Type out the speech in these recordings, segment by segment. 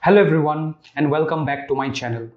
Hello everyone and welcome back to my channel.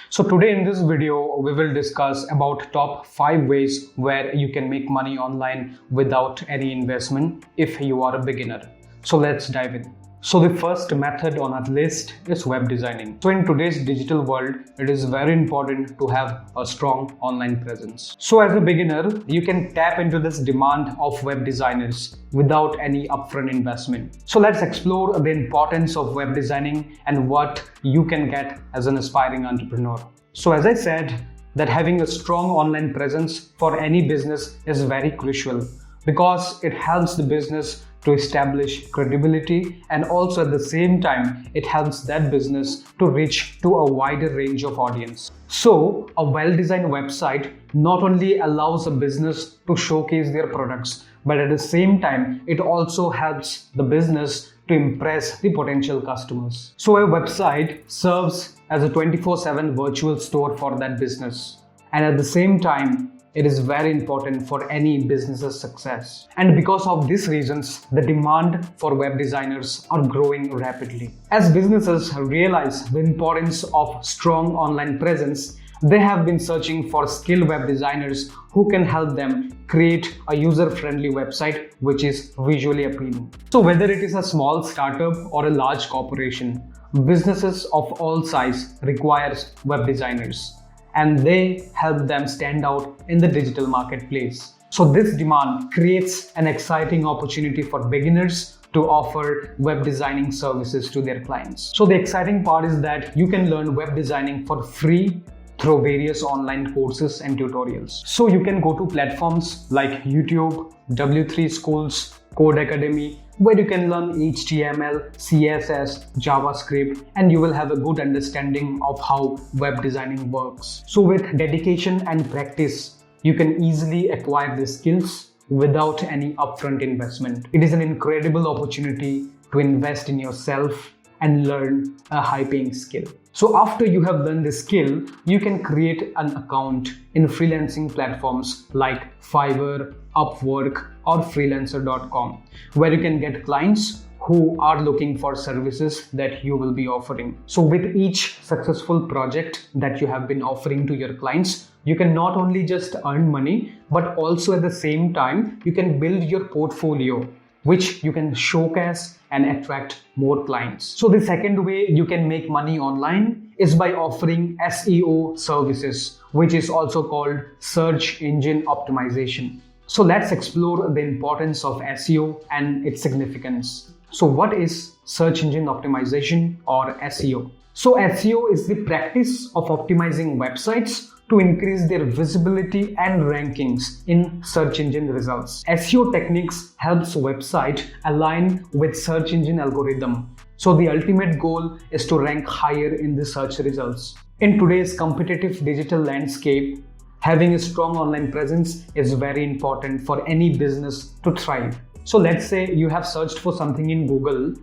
So today in this video we will discuss about top 5 ways where you can make money online without any investment if you are a beginner. So let's dive in. So the first method on our list is web designing. So in today's digital world, it is very important to have a strong online presence. So as a beginner, you can tap into this demand of web designers without any upfront investment. So let's explore the importance of web designing and what you can get as an aspiring entrepreneur. So as I said, that having a strong online presence for any business is very crucial because it helps the business to establish credibility, and also at the same time it helps that business to reach to a wider range of audience. So a well-designed website not only allows a business to showcase their products, but at the same time it also helps the business to impress the potential customers. So a website serves as a 24/7 virtual store for that business, and at the same time it is very important for any business's success. And because of these reasons, the demand for web designers are growing rapidly. As businesses realize the importance of strong online presence, they have been searching for skilled web designers who can help them create a user-friendly website which is visually appealing. So whether it is a small startup or a large corporation, businesses of all size requires web designers, and they help them stand out in the digital marketplace. So this demand creates an exciting opportunity for beginners to offer web designing services to their clients. So the exciting part is that you can learn web designing for free through various online courses and tutorials. So you can go to platforms like YouTube, W3 Schools, Code Academy, where you can learn HTML, CSS, JavaScript, and you will have a good understanding of how web designing works. So with dedication and practice, you can easily acquire these skills without any upfront investment. It is an incredible opportunity to invest in yourself and learn a high-paying skill. So after you have learned the skill, you can create an account in freelancing platforms like Fiverr, Upwork, or freelancer.com, where you can get clients who are looking for services that you will be offering. So with each successful project that you have been offering to your clients, you can not only just earn money, but also at the same time, you can build your portfolio, which you can showcase and attract more clients. So the second way you can make money online is by offering SEO services, which is also called search engine optimization. So let's explore the importance of SEO and its significance. So what is search engine optimization or SEO? So SEO is the practice of optimizing websites to increase their visibility and rankings in search engine results. SEO techniques helps website align with search engine algorithm. So the ultimate goal is to rank higher in the search results. In today's competitive digital landscape, having a strong online presence is very important for any business to thrive. So let's say you have searched for something in Google.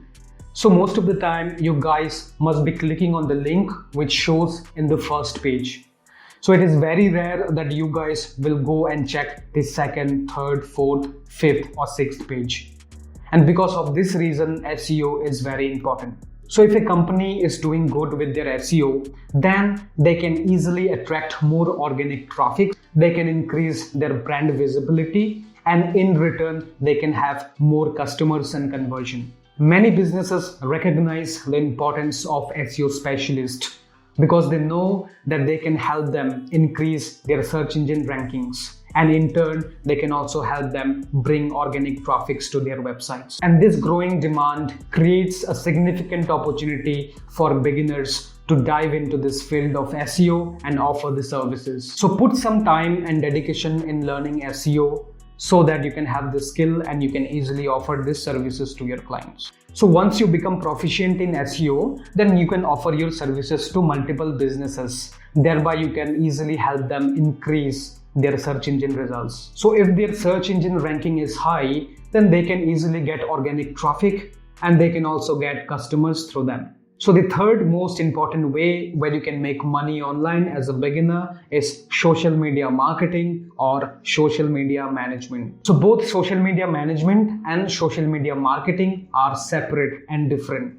So most of the time you guys must be clicking on the link which shows in the first page. So it is very rare that you guys will go and check the second, third, fourth, fifth or sixth page. And because of this reason, SEO is very important. So if a company is doing good with their SEO, then they can easily attract more organic traffic. They can increase their brand visibility, and in return, they can have more customers and conversion. Many businesses recognize the importance of SEO specialists because they know that they can help them increase their search engine rankings, and in turn they can also help them bring organic traffics to their websites. And this growing demand creates a significant opportunity for beginners to dive into this field of SEO and offer the services. So put some time and dedication in learning SEO so that you can have the skill and you can easily offer these services to your clients. So once you become proficient in SEO, then you can offer your services to multiple businesses. Thereby you can easily help them increase their search engine results. So if their search engine ranking is high, then they can easily get organic traffic and they can also get customers through them. So the third most important way where you can make money online as a beginner is social media marketing or social media management. So both social media management and social media marketing are separate and different.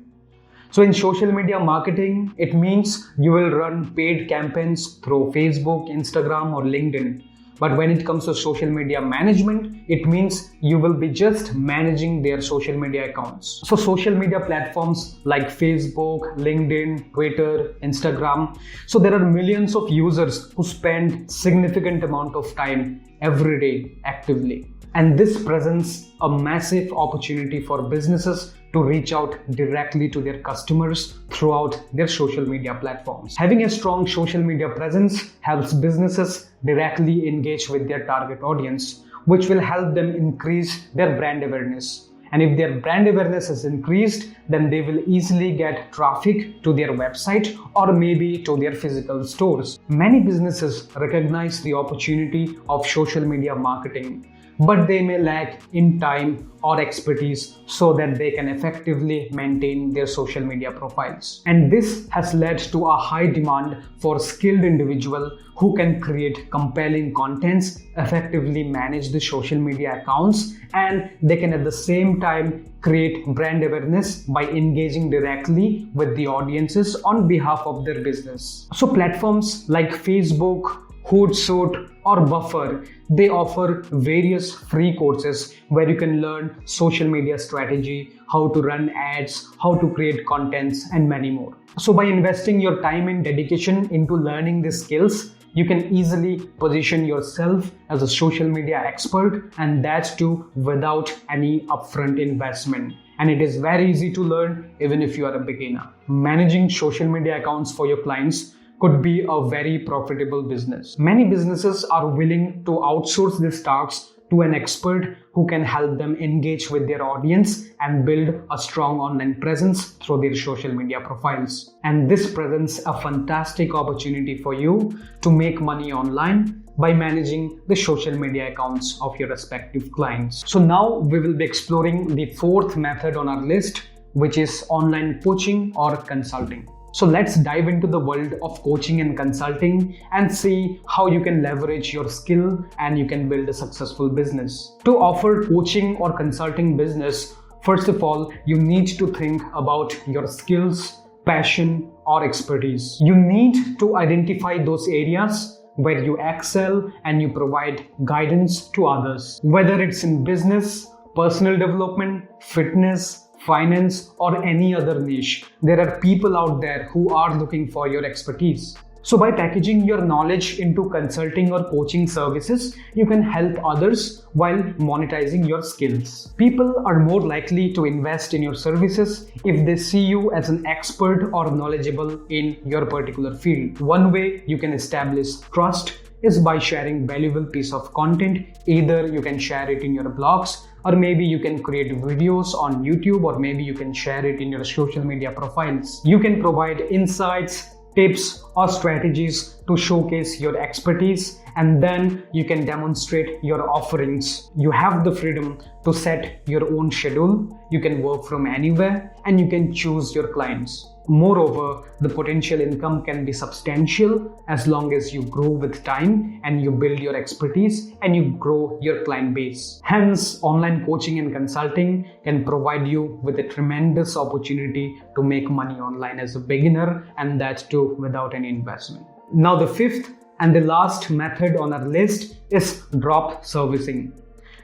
So in social media marketing, it means you will run paid campaigns through Facebook, Instagram, or LinkedIn. But when it comes to social media management, it means you will be just managing their social media accounts. So social media platforms like Facebook, LinkedIn, Twitter, Instagram. So there are millions of users who spend significant amount of time every day actively. And this presents a massive opportunity for businesses to reach out directly to their customers throughout their social media platforms. Having a strong social media presence helps businesses directly engage with their target audience, which will help them increase their brand awareness. And if their brand awareness is increased, then they will easily get traffic to their website or maybe to their physical stores. Many businesses recognize the opportunity of social media marketing, but they may lack in time or expertise so that they can effectively maintain their social media profiles. And this has led to a high demand for skilled individuals who can create compelling contents, effectively manage the social media accounts, and they can at the same time create brand awareness by engaging directly with the audiences on behalf of their business. So platforms like Facebook, Hootsuite, or Buffer, they offer various free courses where you can learn social media strategy, how to run ads, how to create contents, and many more. So by investing your time and dedication into learning these skills, you can easily position yourself as a social media expert, and that's too without any upfront investment. And it is very easy to learn even if you are a beginner. Managing social media accounts for your clients could be a very profitable business. Many businesses are willing to outsource these tasks to an expert who can help them engage with their audience and build a strong online presence through their social media profiles. And this presents a fantastic opportunity for you to make money online by managing the social media accounts of your respective clients. So now we will be exploring the fourth method on our list, which is online coaching or consulting. So let's dive into the world of coaching and consulting and see how you can leverage your skill and you can build a successful business. To offer coaching or consulting business, first of all, you need to think about your skills, passion, or expertise. You need to identify those areas where you excel and you provide guidance to others. Whether it's in business, personal development, fitness, finance, or any other niche, there are people out there who are looking for your expertise. So by packaging your knowledge into consulting or coaching services, you can help others while monetizing your skills. People are more likely to invest in your services if they see you as an expert or knowledgeable in your particular field. One way you can establish trust is by sharing valuable piece of content. Either you can share it in your blogs, or maybe you can create videos on YouTube, or maybe you can share it in your social media profiles. You can provide insights, tips, or strategies to showcase your expertise, and then you can demonstrate your offerings. You have the freedom to set your own schedule. You can work from anywhere and you can choose your clients. Moreover, the potential income can be substantial as long as you grow with time and you build your expertise and you grow your client base. Hence, online coaching and consulting can provide you with a tremendous opportunity to make money online as a beginner, and that too without any investment. Now, the fifth and the last method on our list is drop servicing.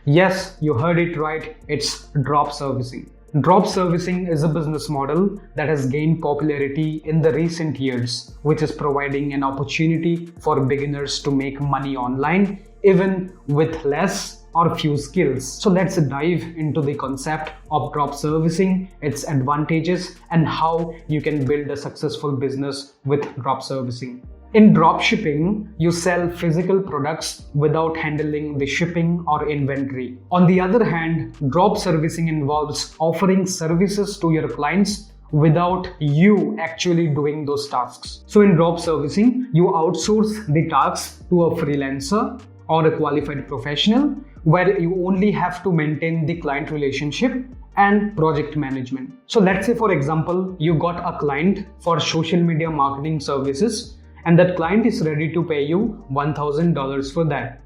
Yes, you heard it right, it's drop servicing. Drop servicing is a business model that has gained popularity in the recent years, which is providing an opportunity for beginners to make money online, even with less or few skills. So let's dive into the concept of drop servicing, its advantages, and how you can build a successful business with drop servicing. In dropshipping, you sell physical products without handling the shipping or inventory. On the other hand, drop servicing involves offering services to your clients without you actually doing those tasks. So in drop servicing, you outsource the tasks to a freelancer or a qualified professional, where you only have to maintain the client relationship and project management. So let's say, for example, you got a client for social media marketing services, and that client is ready to pay you $1,000 for that.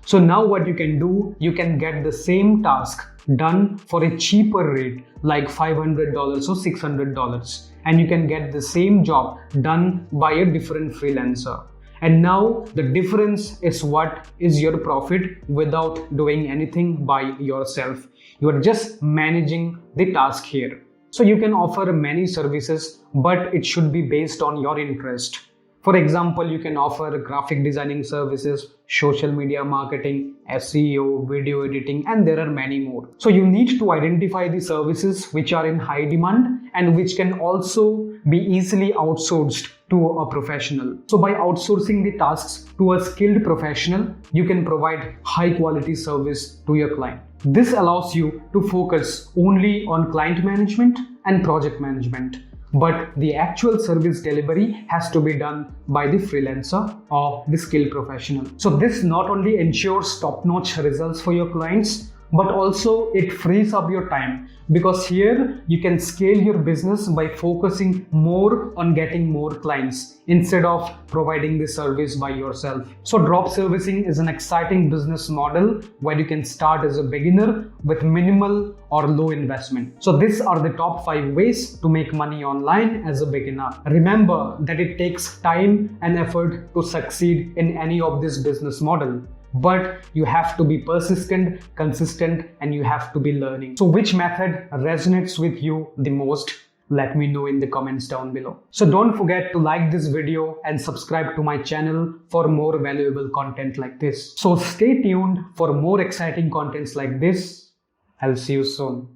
So now what you can do, you can get the same task done for a cheaper rate like $500 or $600, and you can get the same job done by a different freelancer. And now the difference is what is your profit without doing anything by yourself. You are just managing the task here. So you can offer many services, but it should be based on your interest. For example, you can offer graphic designing services, social media marketing, SEO, video editing, and there are many more. So you need to identify the services which are in high demand and which can also be easily outsourced to a professional. So by outsourcing the tasks to a skilled professional, you can provide high quality service to your client. This allows you to focus only on client management and project management, but the actual service delivery has to be done by the freelancer or the skilled professional. So this not only ensures top-notch results for your clients, but also it frees up your time, because here you can scale your business by focusing more on getting more clients instead of providing the service by yourself. So drop servicing is an exciting business model where you can start as a beginner with minimal or low investment. So these are the top 5 ways to make money online as a beginner. Remember that it takes time and effort to succeed in any of this business model. But you have to be persistent, consistent, and you have to be learning. So which method resonates with you the most? Let me know in the comments down below. So don't forget to like this video and subscribe to my channel for more valuable content like this. So stay tuned for more exciting contents like this. I'll see you soon.